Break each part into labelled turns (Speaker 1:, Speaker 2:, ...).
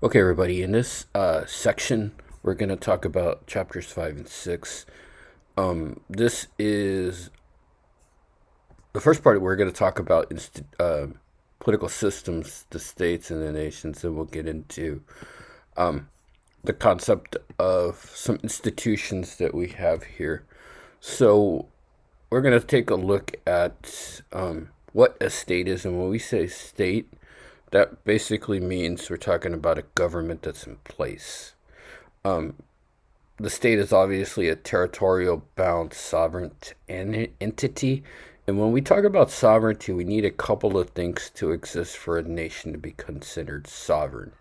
Speaker 1: Okay, everybody, in this section, we're going to talk about chapters 5 and 6. This is the first part. We're going to talk about political systems, the states, and the nations, and we'll get into the concept of some institutions that we have here. So, we're going to take a look at what a state is, and when we say state, that basically means we're talking about a government that's in place. The state is obviously a territorial bound sovereign entity. And when we talk about sovereignty, we need a couple of things to exist for a nation to be considered sovereign.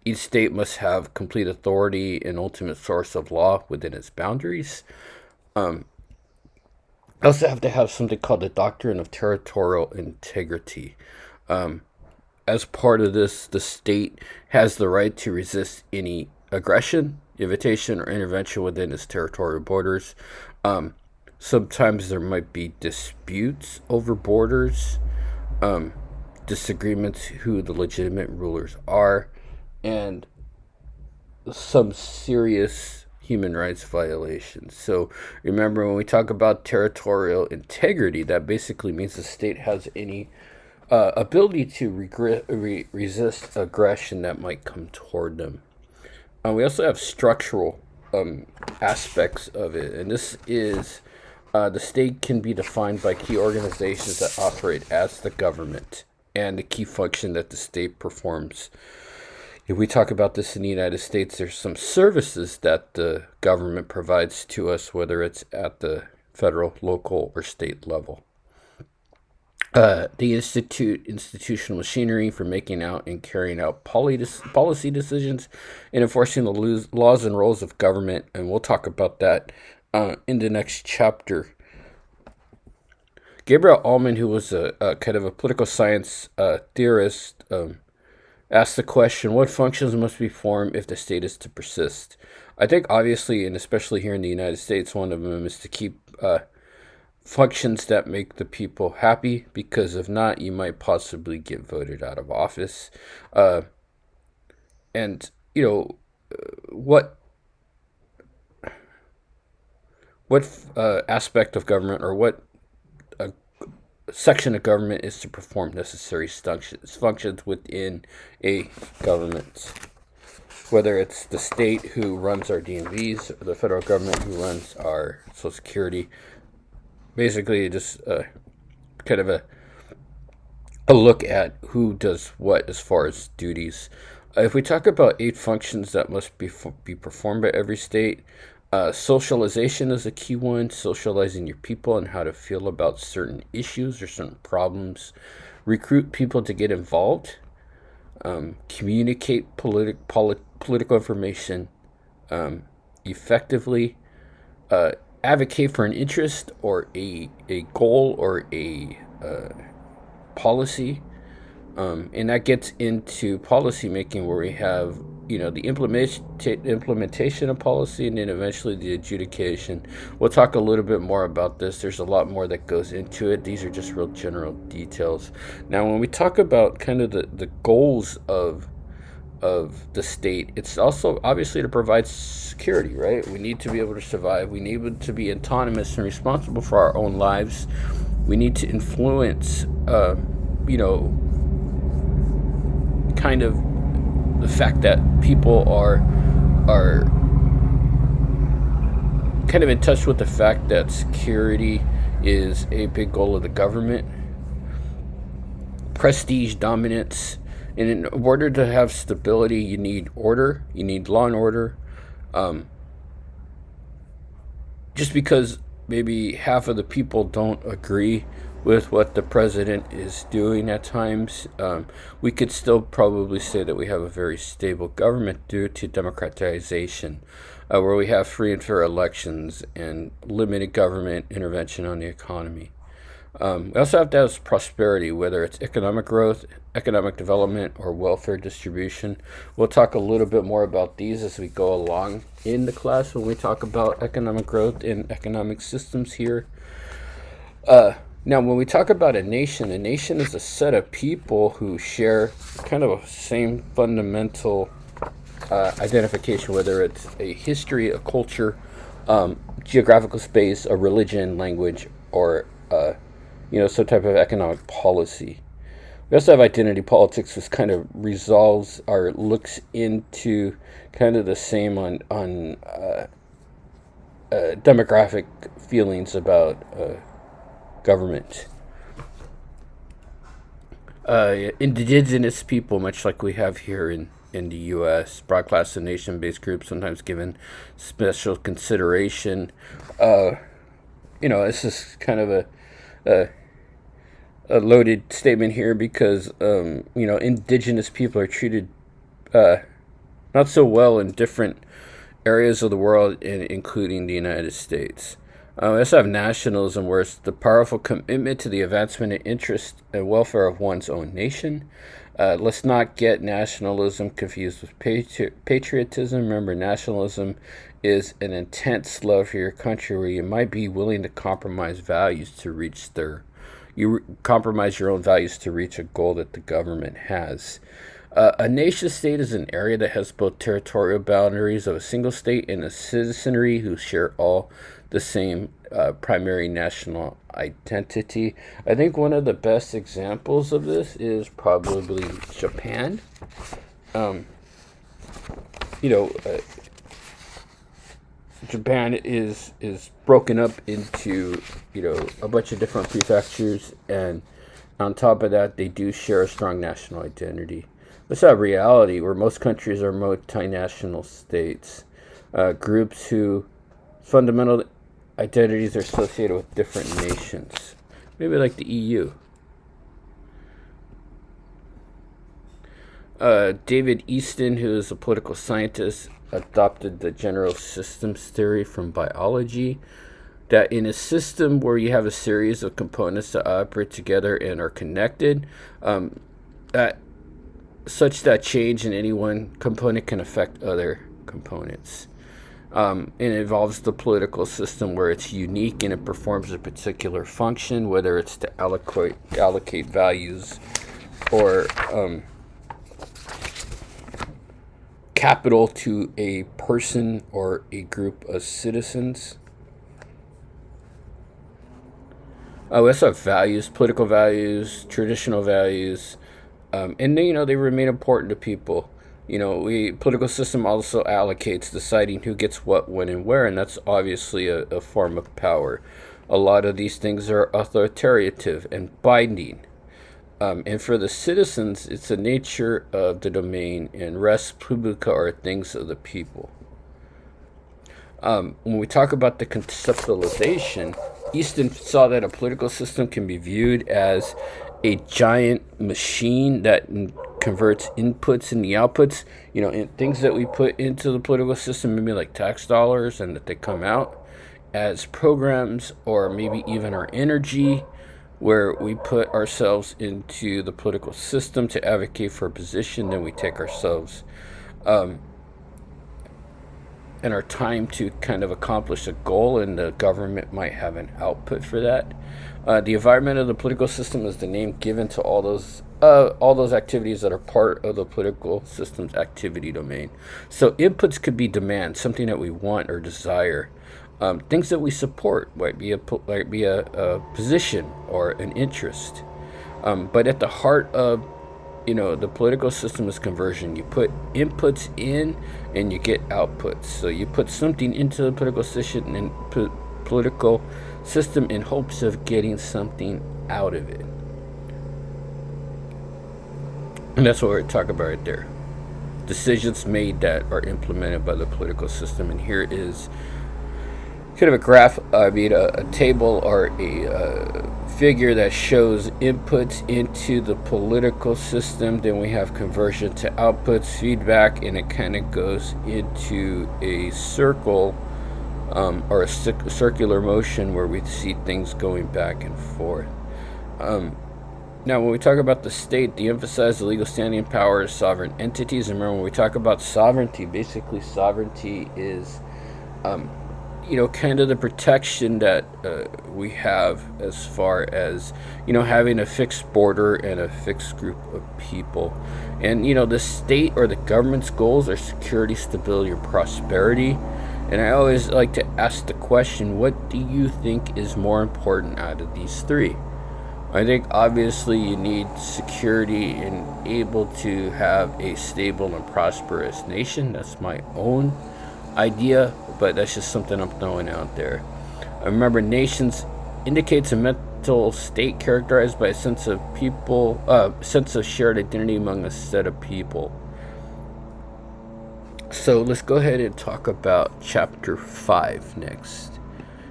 Speaker 1: Each state must have complete authority and ultimate source of law within its boundaries. Also have to have something called the doctrine of territorial integrity. As part of this, the state has the right to resist any aggression, invitation, or intervention within its territorial borders. Sometimes there might be disputes over borders, disagreements who the legitimate rulers are, and some serious human rights violations. So remember, when we talk about territorial integrity, that basically means the state has any ability to resist aggression that might come toward them. We also have structural aspects of it, and this is the state can be defined by key organizations that operate as the government and the key function that the state performs. If we talk about this in the United States, there's some services that the government provides to us, whether it's at the federal, local, or state level. The institutional machinery for making out and carrying out policy decisions and enforcing the laws and roles of government, and we'll talk about that in the next chapter. Gabriel Allman, who was a kind of a political science theorist, asked the question, what functions must be formed if the state is to persist? I think obviously, and especially here in the United States, one of them is to keep functions that make the people happy, because if not, you might possibly get voted out of office. And you know, what aspect of government, or what section of government is to perform necessary functions within a government, whether it's the state who runs our DMVs or the federal government who runs our Social Security. Basically, just kind of a look at who does what as far as duties. If we talk about 8 functions that must be performed by every state, socialization is a key one, socializing your people and how to feel about certain issues or certain problems. Recruit people to get involved. Communicate political information effectively. Advocate for an interest or a goal or a policy, and that gets into policy making, where we have the implementation of policy, and then eventually the adjudication. We'll talk a little bit more about this. There's a lot more that goes into it. These are just real general details. Now, when we talk about kind of the goals of the state, it's also obviously to provide security, right? We need to be able to survive. We need to be autonomous and responsible for our own lives. We need to influence, kind of the fact that people are kind of in touch with the fact that security is a big goal of the government. Prestige, dominance. And in order to have stability, you need order. You need law and order. Just because maybe half of the people don't agree with what the president is doing at times, we could still probably say that we have a very stable government due to democratization, where we have free and fair elections and limited government intervention on the economy. We also have to have prosperity, whether it's economic growth, economic development, or welfare distribution. We'll talk a little bit more about these as we go along in the class when we talk about economic growth and economic systems here. Now, when we talk about a nation is a set of people who share kind of a same fundamental identification, whether it's a history, a culture, geographical space, a religion, language, or some type of economic policy. We also have identity politics, which kind of resolves or looks into kind of the same on demographic feelings about government. Indigenous people, much like we have here in the U.S., broad class and nation-based groups, sometimes given special consideration. This is kind of a loaded statement here because indigenous people are treated not so well in different areas of the world, including the United States. We also have nationalism, where it's the powerful commitment to the advancement and interest and welfare of one's own nation. Let's not get nationalism confused with patriotism. Remember, nationalism is an intense love for your country where you might be willing to compromise values to reach compromise your own values to reach a goal that the government has. A nation state is an area that has both territorial boundaries of a single state and a citizenry who share all the same primary national identity. I think one of the best examples of this is probably Japan. Japan is broken up into a bunch of different prefectures, and on top of that, they do share a strong national identity. That's a reality where most countries are multinational states, groups who fundamental identities are associated with different nations, maybe like the EU. David Easton, who is a political scientist, adopted the general systems theory from biology, that in a system where you have a series of components that operate together and are connected, such that change in any one component can affect other components. It involves the political system where it's unique and it performs a particular function, whether it's to allocate values or capital to a person or a group of citizens. We also have values, political values, traditional values, and they remain important to people. Political system also allocates, deciding who gets what, when, and where, and that's obviously a form of power. A lot of these things are authoritative and binding. And for the citizens, it's the nature of the domain, and res publica are things of the people. When we talk about the conceptualization, Easton saw that a political system can be viewed as a giant machine that converts inputs and the outputs, things that we put into the political system, maybe like tax dollars, and that they come out as programs, or maybe even our energy, where we put ourselves into the political system to advocate for a position, then we take ourselves and our time to kind of accomplish a goal, and the government might have an output for that. The environment of the political system is the name given to all those activities that are part of the political system's activity domain. So inputs could be demand, something that we want or desire. Things that we support might be a position or an interest. But at the heart of the political system is conversion. You put inputs in and you get outputs. So you put something into the political system in hopes of getting something out of it. And that's what we're talking about right there. Decisions made that are implemented by the political system. And here is kind of a graph, a table or a figure that shows inputs into the political system. Then we have conversion to outputs, feedback, and it kind of goes into a circle or a circular motion where we see things going back and forth. Now, when we talk about the state, they emphasize the legal standing and power of sovereign entities. And remember, when we talk about sovereignty, basically sovereignty is kind of the protection that we have as far as, having a fixed border and a fixed group of people. And, the state or the government's goals are security, stability, and prosperity. And I always like to ask the question, what do you think is more important out of these three? I think obviously you need security and able to have a stable and prosperous nation. That's my own idea, but that's just something I'm throwing out there. I remember nations indicates a mental state characterized by a sense of shared identity among a set of people. So let's go ahead and talk about chapter 5 next.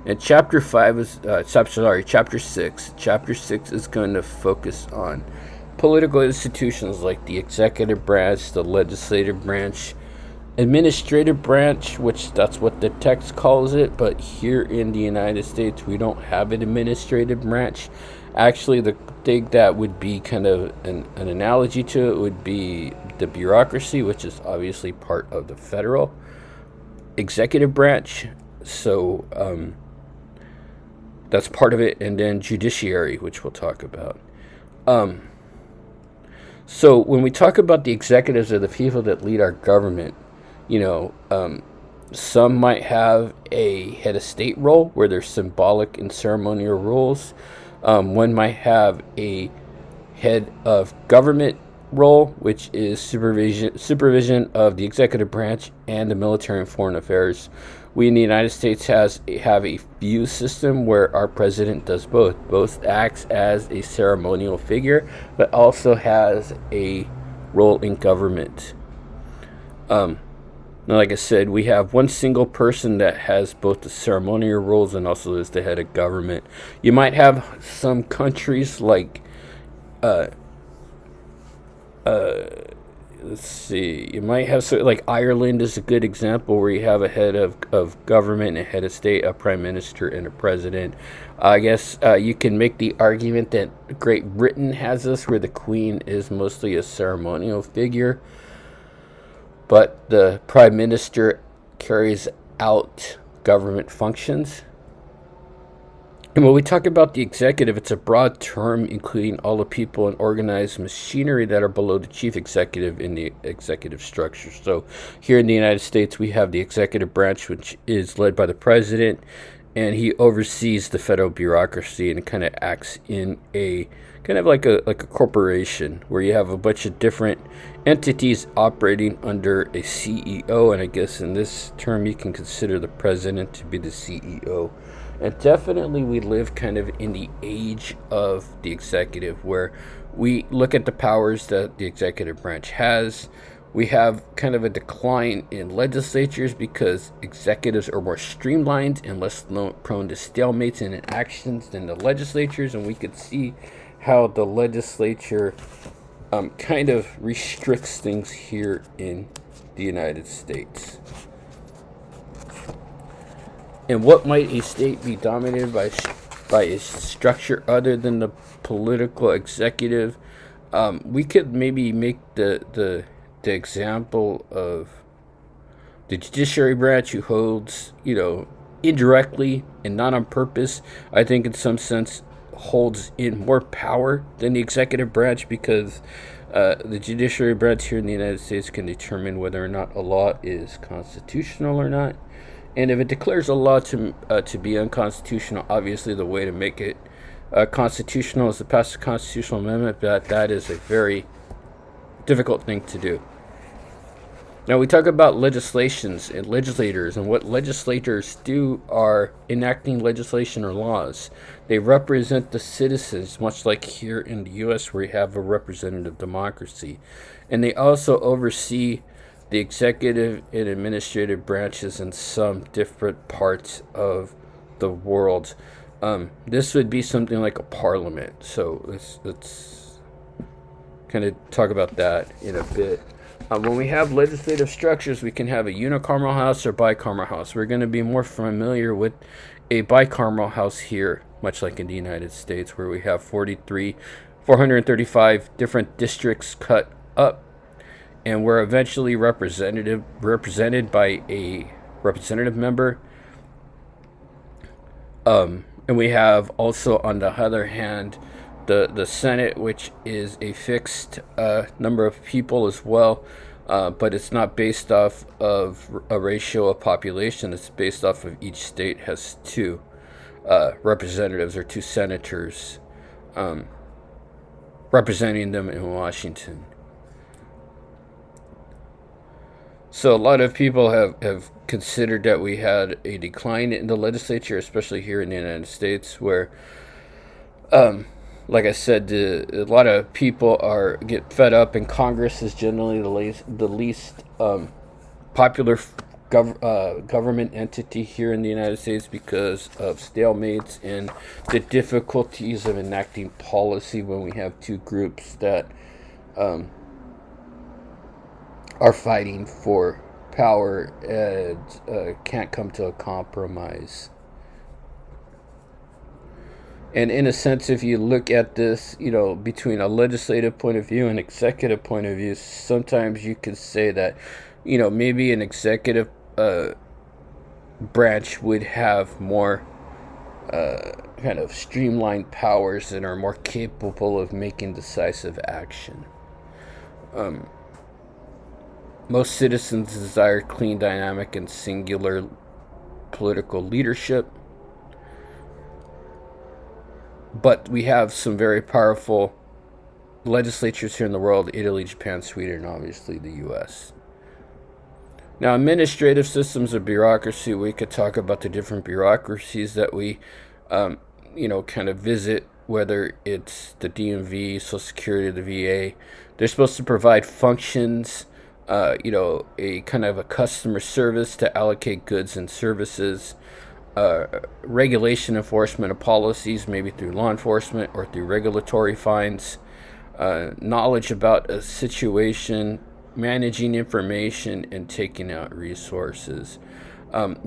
Speaker 1: And chapter 5 is chapter 6. Chapter 6 is going to focus on political institutions like the executive branch, the legislative branch, administrative branch, which that's what the text calls it, but here in the United States we don't have an administrative branch. Actually, the thing that would be kind of an analogy to it would be the bureaucracy, which is obviously part of the federal executive branch. So that's part of it, and then judiciary, which we'll talk about. So when we talk about the executives or the people that lead our government, some might have a head of state role where there's symbolic and ceremonial roles. One might have a head of government role, which is supervision of the executive branch and the military and foreign affairs. We in the United States have a feud system where our president does both. Both acts as a ceremonial figure, but also has a role in government. Now, like I said, we have one single person that has both the ceremonial roles and also is the head of government. You might have some countries like, let's see, you might have like Ireland is a good example where you have a head of government, a head of state, a prime minister, and a president. I guess you can make the argument that Great Britain has this, where the Queen is mostly a ceremonial figure, but the prime minister carries out government functions. And when we talk about the executive, it's a broad term including all the people and organized machinery that are below the chief executive in the executive structure. So here in the United States, we have the executive branch, which is led by the president, and he oversees the federal bureaucracy and kind of acts in a kind of like a corporation where you have a bunch of different entities operating under a CEO. And I guess in this term, you can consider the president to be the CEO. And definitely we live kind of in the age of the executive, where we look at the powers that the executive branch has. We have kind of a decline in legislatures because executives are more streamlined and less prone to stalemates and inactions than the legislatures. And we could see how the legislature kind of restricts things here in the United States. And what might a state be dominated by a structure other than the political executive? We could maybe make the example of the judiciary branch, who holds, indirectly and not on purpose, I think in some sense holds in more power than the executive branch, because the judiciary branch here in the United States can determine whether or not a law is constitutional or not. And if it declares a law to be unconstitutional, obviously the way to make it constitutional is to pass a constitutional amendment, but that is a very difficult thing to do. Now we talk about legislations and legislators, and what legislators do are enacting legislation or laws. They represent the citizens, much like here in the U.S. where we have a representative democracy. And they also oversee the executive and administrative branches in some different parts of the world. This would be something like a parliament. So let's kind of talk about that in a bit. When we have legislative structures, we can have a unicameral house or bicameral house. We're going to be more familiar with a bicameral house here, much like in the United States, where we have 435 different districts cut up, and we're eventually represented by a representative member. And we have also, on the other hand, the Senate, which is a fixed number of people as well, but it's not based off of a ratio of population. It's based off of each state has two representatives or two senators representing them in Washington. So a lot of people have considered that we had a decline in the legislature, especially here in the United States, where, like I said, a lot of people get fed up, and Congress is generally the least popular government entity here in the United States because of stalemates and the difficulties of enacting policy when we have two groups that are fighting for power and can't come to a compromise. And in a sense, if you look at this, between a legislative point of view and executive point of view, sometimes you could say that, maybe an executive branch would have more kind of streamlined powers and are more capable of making decisive action. Most citizens desire clean, dynamic, and singular political leadership. But we have some very powerful legislatures here in the world: Italy, Japan, Sweden, and obviously the U.S. Now, administrative systems of bureaucracy, we could talk about the different bureaucracies that we, kind of visit, whether it's the DMV, Social Security, the VA. They're supposed to provide functions, a kind of a customer service to allocate goods and services, regulation enforcement of policies, maybe through law enforcement or through regulatory fines, knowledge about a situation, managing information, and taking out resources.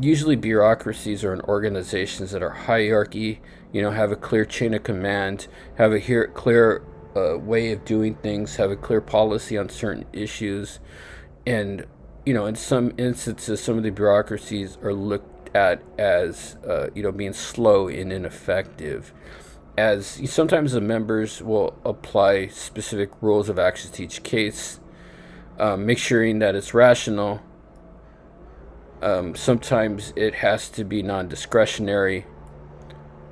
Speaker 1: Usually bureaucracies are in organizations that are hierarchy, have a clear chain of command, have a clear way of doing things, have a clear policy on certain issues. And, in some instances, some of the bureaucracies are looked at as, being slow and ineffective. As sometimes the members will apply specific rules of action to each case, make sure that it's rational. Sometimes it has to be non-discretionary.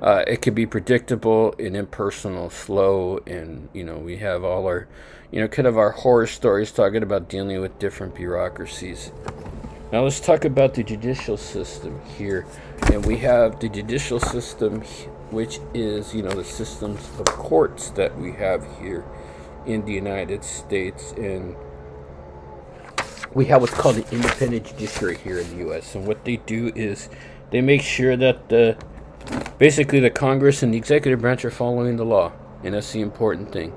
Speaker 1: It could be predictable and impersonal, slow, and we have all our kind of our horror stories talking about dealing with different bureaucracies. Now let's talk about the judicial system here. And we have the judicial system, which is the systems of courts that we have here in the United States. And we have what's called the independent judiciary here in the U.S. And what they do is they make sure that basically the Congress and the executive branch are following the law, and that's the important thing.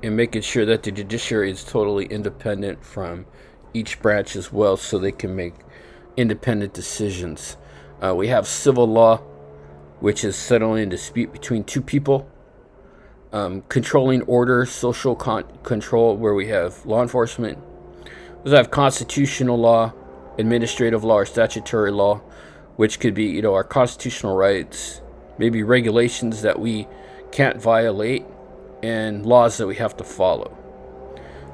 Speaker 1: And making sure that the judiciary is totally independent from each branch as well, so they can make independent decisions. We have civil law, which is settling a dispute between two people. Controlling order, social control, where we have law enforcement. We have constitutional law, administrative law, or statutory law, which could be, our constitutional rights, maybe regulations that we can't violate, and laws that we have to follow.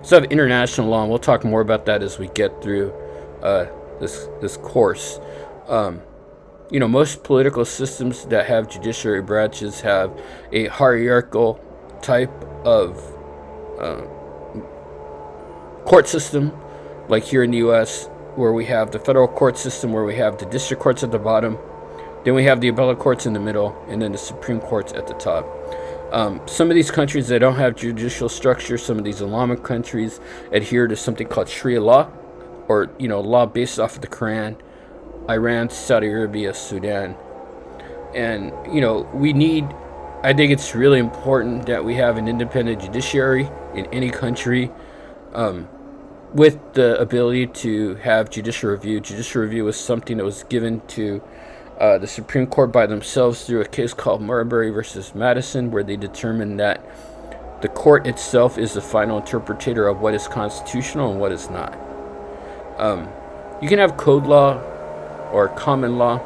Speaker 1: So we have international law, and we'll talk more about that as we get through this course. Most political systems that have judiciary branches have a hierarchical type of court system, like here in the U.S., where we have the federal court system, where we have the district courts at the bottom, then we have the appellate courts in the middle, and then the Supreme Courts at the top. Some of these countries, they don't have judicial structure. Some of these Islamic countries adhere to something called Sharia law, or law based off of the Quran. Iran, Saudi Arabia, Sudan. And I think it's really important that we have an independent judiciary in any country, with the ability to have judicial review. Judicial review is something that was given to the Supreme Court by themselves through a case called Marbury versus Madison, where they determined that the court itself is the final interpreter of what is constitutional and what is not. You can have code law or common law,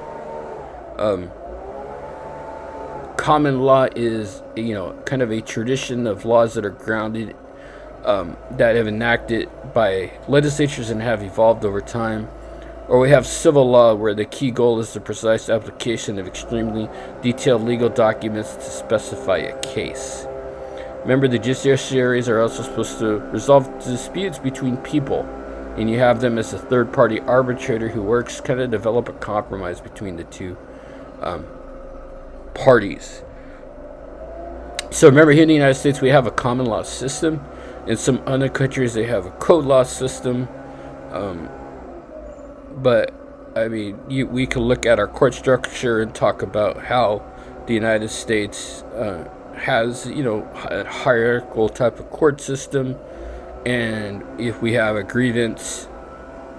Speaker 1: Common law is, kind of a tradition of laws that are grounded, that have enacted by legislatures and have evolved over time. Or we have civil law, where the key goal is the precise application of extremely detailed legal documents to specify a case. Remember, the judiciaries are also supposed to resolve disputes between people, and you have them as a third-party arbitrator who works kind of develop a compromise between the two parties. So remember, here in the United States, we have a common law system. In some other countries, they have a code law system. But I mean, we can look at our court structure and talk about how the United States has, a hierarchical type of court system, and if we have a grievance,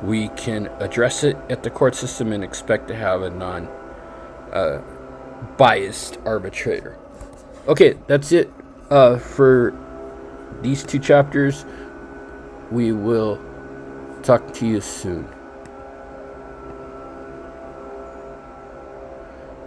Speaker 1: we can address it at the court system and expect to have a non-biased arbitrator. Okay, that's it for these 2 chapters. We will talk to you soon.